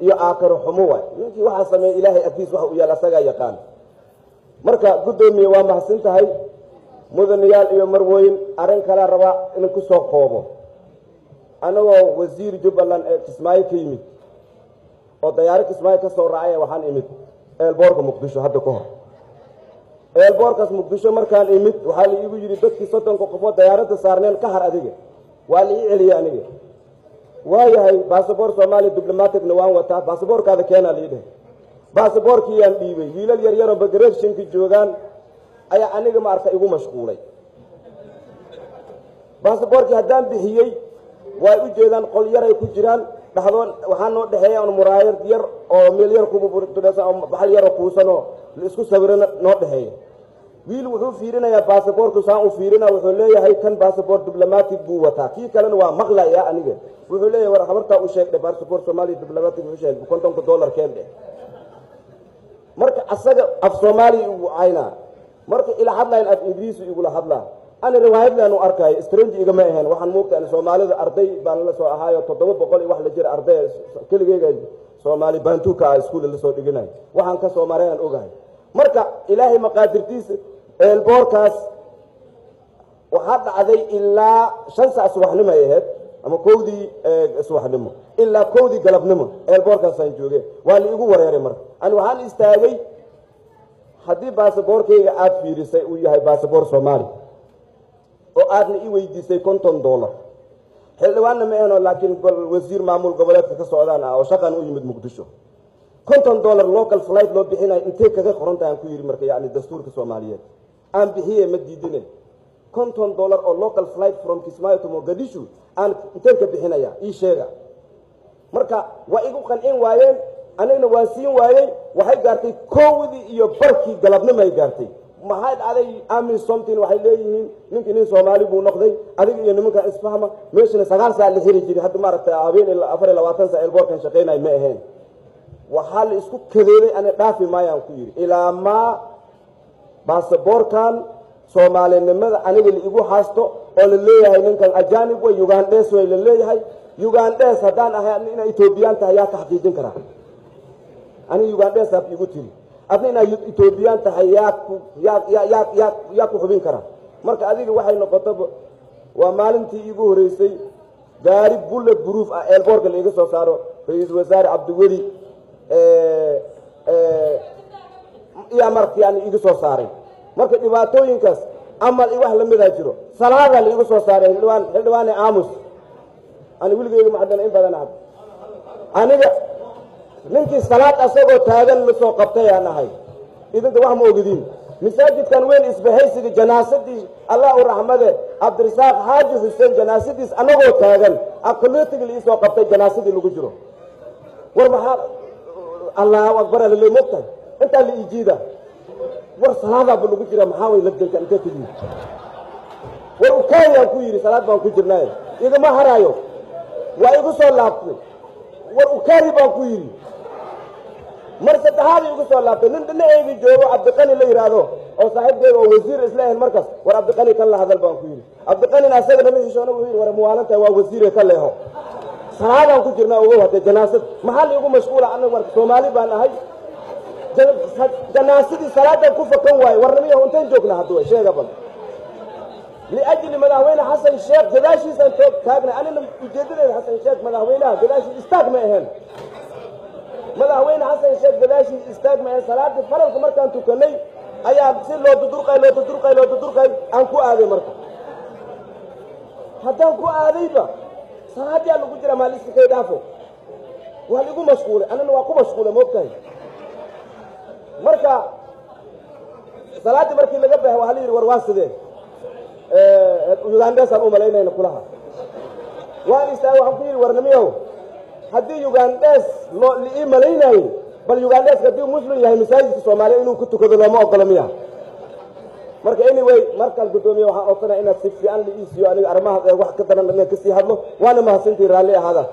iyo aakhiro xumo waay ninkii waxa sameeyay ilaahay agtiis waxa uu yaal asaga yaqaan marka gudoomiye waa mahadsan tahay mudanayaal iyo marweyn arin kala raba in ku soo qoobo anagoo wasiir Jubbaland ee Kismaayo ka yimid oo diyaarad Kismaayo ka soo raacay waxaan imid eelboorka Muqdisho hadda ka hor eelboorkaas Muqdisho markaan imid waxa la iigu yiri dadkii 30 qof oo diyaaradda saarneen ka har adiga waa la ii celiyay aniga waayahay baasaboor Soomaali diplomatic waan wataa baasaboorkaada keena liidhay baasaboorkii aan dhiibay wiilal yar yar oo bagreeshinka joogan ayaa aniga ma arka igu mashquulay baasaboorkii haddaan bixiyay way u jeedaan qol yar ay ku jiraan dhaxdoon waxaan noo dhaxeeyay muraayad yar oo meel yar ku buurtaysan oo baxal yar oo kuusano la isku sawirana noo dhaxeeyay wiil wuxuu fiirinayaa baasaboorku saan u fiirina wuxuu leeyahay kan baasaboor diplomatic buu wataa kii kalena waa maqlaya aniga wuxuu leeyahay war habarta u sheegay baasaboor Soomaali diplomatic wuxuu sheegay $50 keen marka asaga af Soomaali uu ayna marka ila hadlaan af Ingiriisi ugu la hadlaa ana riwaayaddan u arkay strange igama ahayn waxaan moogtaa Soomaalida arday baan la soo ahaayo 700 wax la jir arday kaligeega Soomaali baantuka iskuul la soo dhiganay waxaan ka soo mareen ogahay marka ilaahay maqaadirtiisa eelboorkaas waxa dhacday ilaa 5 saac subaxnimo ay ahayd ama koowdii subaxnimo ilaa koowdii galabnimo eelboorkaas aan joogay waa la igu wareeray marka aan waxaan istaagay haddii baasaboorkayga aad fiirisay uu yahay baasaboor Soomaali oo aadna ii weydiisay $50 xildhibaanna ma ahayn laakiin wasiir maamul goboleedka ka socdaan oo shaqan u yimid Muqdisho $50 local flight loo bixinay intee kaga qorantahay ku yiri marka yaani dastuurka Soomaaliyeed aan bixiyay ma diidinay $50 oo local flight from Kismaayo to Mogadishu aan intee ka bixinaya ii sheega marka waa igu qancin waayeen anigana waa siin waayay waxay gaartay koowdii iyo barkii galabnimo ay gaartay maxay dhacday amin something waxay leeyihiin ninkii nin Soomaali buu noqday adiga iyo nimanka isfahma meeshana 9 saac la xiri jiray hadda maaragtay habeen ilaa 24 saac eelboorkan shaqeynay ma ahayn waxa la isku kadeeday ana dhaafi maayaan ku yiri ilaa ma baasaboorkan Soomaalinimada aniga la igu haasto oo la leeyahay ninkan ajaanib way Ugandese way la leeyahay Ugandese hadaan ahay in Ethiopian tahay yaa taxqiijin kara ani Ugandese ab igu tiri adina Ethiopian tahay yaa ku xubin kara marka adiga waxay noqotay waa maalintii igu horeysay gaari bullet proof ah eelboorka la iga soo saaro ra'iisul wasaare Cabdiweli iyo markii aan iga soo saaray marka dhibaatooyinkaas amal wax la mid ah jiro salaada la iga soo saaray xildhibaan aamus ani wiilgeeyga macdan in badan ah aniga ninkii salaad asagoo taagan la soo qabtay aan ahay idinka wax ma ogidin masaajidkan weyn isbahaysiga janaasadii Allah u rahmade Abdirasaaq Haaji Hussein janaasadiis anagoo taagan aqlootiga la soo qabtay janaasadii lagu jiro war maxaa Allahu akbar la leeyahay inta la ijiida war salaada buu lagu jira maxaa way labdanka inta tigi war u kaayaan ku yiri salaad baan ku jirnaa idama haraayo waa igu soo laabtay war u kaari baan ku yiri mar saddexaad igu soo laabtay nin dhinacayga joogo Cabdiqani la yiraahdo oo saaxiibkeega oo wasiir islaahin markaas war Cabdiqani kan la hadal baan ku yiri Cabdiqani asaga nama heshoona uu yiri war muwaalanta waa wasiir ka leeho salaadaan ku jirnaa ugu wada janaasad maxaa la igu mashquul ah anaga Soomaali baan ahay janaasadii salaadan ku fakan waay warnamiyo intaan joogna hadda way sheega bal لأجل مدحوينه حسن الشيخ قداشي سنتوب تاغنا أنا وجدنا حسن الشيخ مدحوينه قداشي استاغ ما هن مدحوينه حسن الشيخ قداشي استاغ ما هن صلاة فرق مركان تكني أيا بصير لو تدرقي أنكو آذي مركان حتى أنكو آذي با صلاة يالو قجرة مالي سكي دافو وهل يقول مشغولة أنا نواقو مشغولة موكاي مركا صلاة مركي لقبها وهل يروار واسده Ugandese aan u maleynayna kulaha waan istaagay waxaan ku yiri warnamiyow hadii Ugandese loo li maleynay bal Ugandese hadii muslim yahay masaajidka Soomaaliya inuu ku tukado lama ogolamiya marka anyway marka gudoomiye waxaan oofana inaad si fiican la isiyo aniga arrimaha wax ka daran ka sii hadlo waana mahadsantii raalli ahada